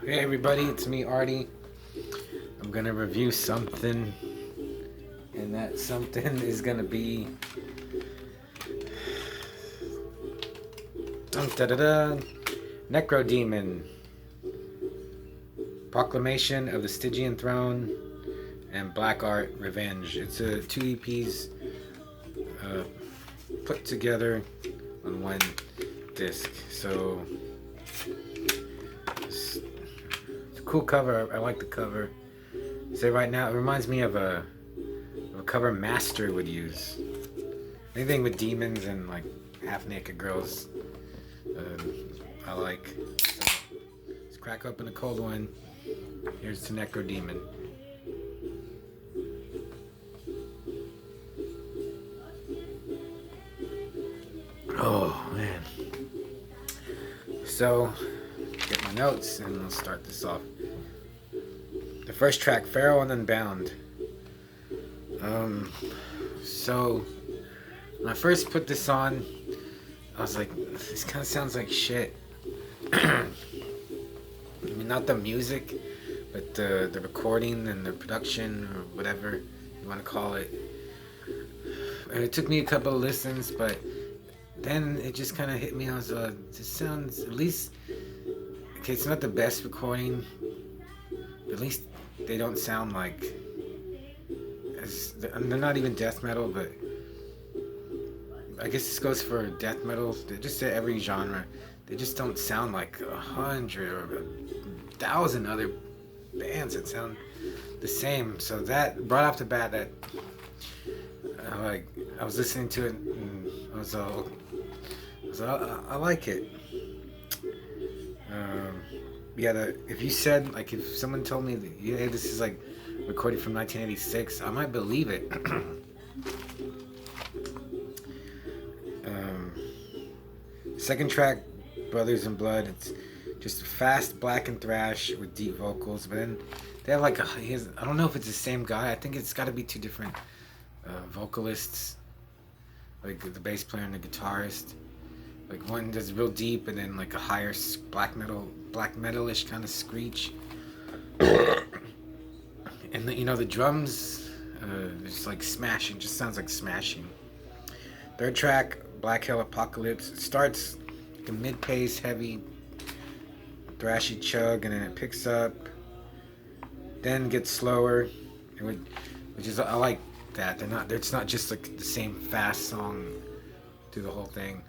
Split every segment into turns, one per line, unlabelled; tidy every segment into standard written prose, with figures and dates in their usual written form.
Hey everybody, it's me Artie. I'm gonna review something, and that something is gonna be Necrodemon, Proclamation of the Stygian Throne, and Black Art Revenge. It's two EPs put together on one disc. So it's a cool cover. I like the cover. Say right now, it reminds me of a cover Master would use. Anything with demons and like half-naked girls, I like. So let's crack open a cold one. Here's to Necrodemon. Oh man. So get my notes and we'll start this off. The first track, Pharaoh and Unbound. So when I first put this on, I was like, this kind of sounds like shit. I mean, not the music, but the recording and the production, or whatever you want to call it. And it took me a couple of listens, but then it just kind of hit me. I was this sounds, at least, okay, it's not the best recording, but at least they don't sound like, they're not even death metal, but I guess this goes for death metal. They just say every genre. They just don't sound like 100 or 1,000 other bands that sound the same. So that, right off the bat, that I was listening to it and I like it. If you said, like, if someone told me that, yeah, this is like recorded from 1986, I might believe it. Second track, Brothers in Blood. It's just fast black and thrash with deep vocals, but then they have like I don't know if it's the same guy. I think it's got to be two different vocalists, like the bass player and the guitarist. Like one does real deep, and then like a higher black metalish kind of screech. And the drums, it's like smashing. Just sounds like smashing. Third track, Black Hell Apocalypse. It starts like a mid-pace, heavy, thrashy chug, and then it picks up. Then gets slower, which is, I like that. It's not just like the same fast song through the whole thing.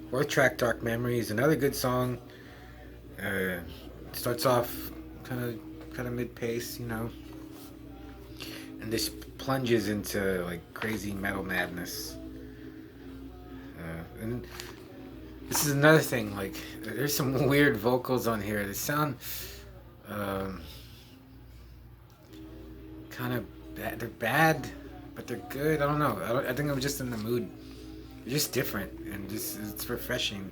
Fourth track, Dark Memories, another good song. Starts off kind of mid-pace, and this plunges into like crazy metal madness. And this is another thing. Like, there's some weird vocals on here. They sound kind of bad. They're bad, but they're good. I don't know. I think I'm just in the mood. They're just different, and it's refreshing.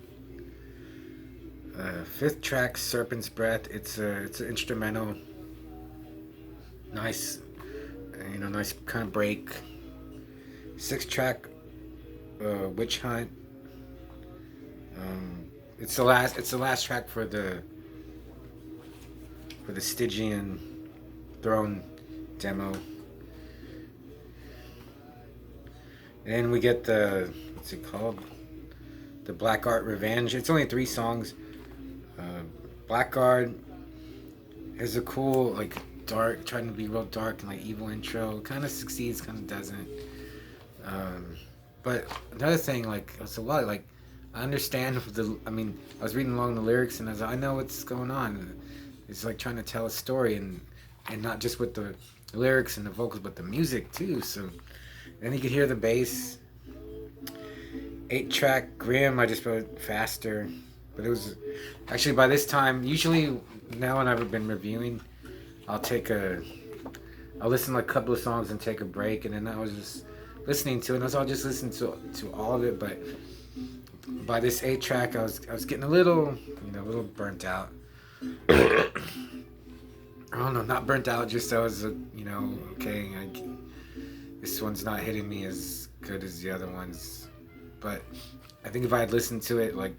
Fifth track, Serpent's Breath. It's an instrumental. Nice, nice kind of break. Sixth track, Witch Hunt. It's the last track for the Stygian Throne demo. And then we get what's it called? The Black Art Revenge. It's only 3 songs. Black Art has a cool, like, dark, trying to be real dark and like evil intro. Kind of succeeds, kind of doesn't. But another thing, like, I understand I was reading along the lyrics and I know what's going on. It's like trying to tell a story and not just with the lyrics and the vocals, but the music too. So then you could hear the bass. 8-track, Grim. I just wrote faster, but it was actually, by this time, usually now when I've been reviewing, I'll listen to like a couple of songs and take a break, and then I was just listening to it, and I'll just listen to all of it. But by this 8-track, I was getting a little burnt out. I don't know, not burnt out, just I was okay, this one's not hitting me as good as the other ones. But I think if I had listened to it like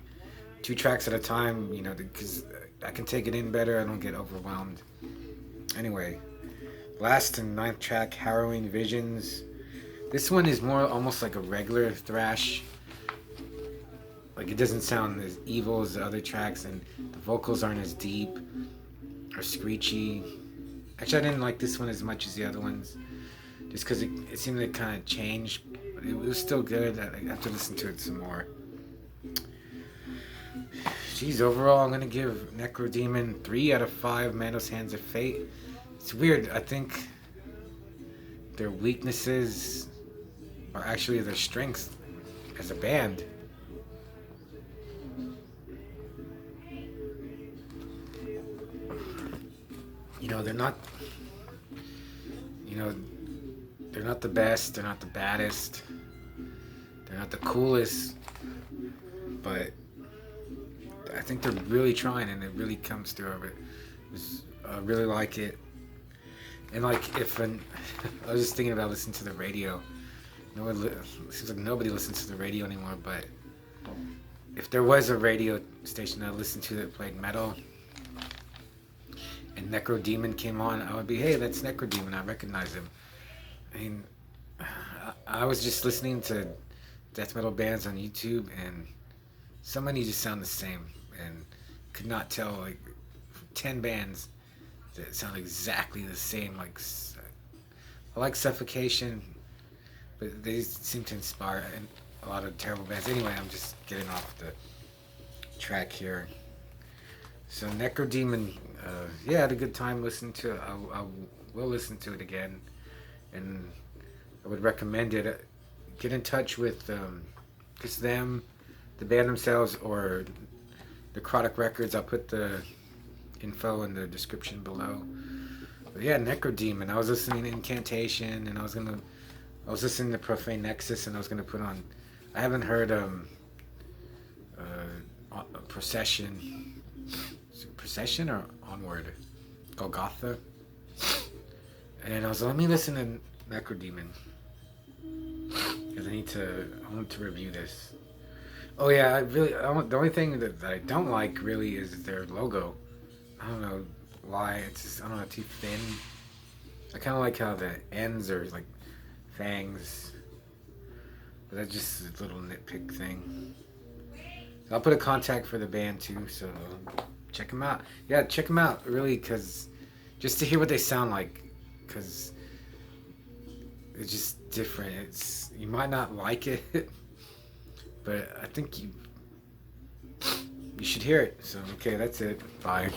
2 tracks at a time, you know, because I can take it in better, I don't get overwhelmed. Anyway, last and 9th track, Harrowing Visions. This one is more almost like a regular thrash. Like, it doesn't sound as evil as the other tracks, and the vocals aren't as deep or screechy. Actually, I didn't like this one as much as the other ones, just because it seemed to kind of change, but it was still good. I have to listen to it some more. Geez, overall, I'm gonna give Necrodemon 3 out of 5 Manos Hands of Fate. It's weird. I think their weaknesses are actually their strengths as a band. You know, they're not. You know, they're not the best. They're not the baddest. They're not the coolest. But I think they're really trying, and it really comes through. I really like it. And like, I was just thinking about listening to the radio. It seems like nobody listens to the radio anymore. But if there was a radio station I listened to that played metal, and Necrodemon came on, I would be, hey, that's Necrodemon. I recognize him. I mean, I was just listening to death metal bands on YouTube, and so many just sound the same, and could not tell, like, 10 bands that sound exactly the same. Like, I like Suffocation, but they seem to inspire a lot of terrible bands. Anyway, I'm just getting off the track here. So Necrodemon, yeah, I had a good time listening to it. I will listen to it again, and I would recommend it. Get in touch with just them, the band themselves, or Necrotic I'll put the info in the description below. But yeah, Necrodemon. I was listening to Incantation, and I was listening to Profane Nexus, and I was gonna put on. I haven't heard Procession or Onward, Golgotha, and I was like, let me listen to Necrodemon, because I want to review this. Oh yeah, the only thing that I don't like really is their logo. I don't know why, it's just, I don't know, too thin. I kind of like how the ends are like fangs, but that's just a little nitpick thing. So I'll put a contact for the band too, so check them out. Yeah, check them out, really, because just to hear what they sound like, because it's just different. You might not like it, but I think you should hear it. So okay, that's it. Bye.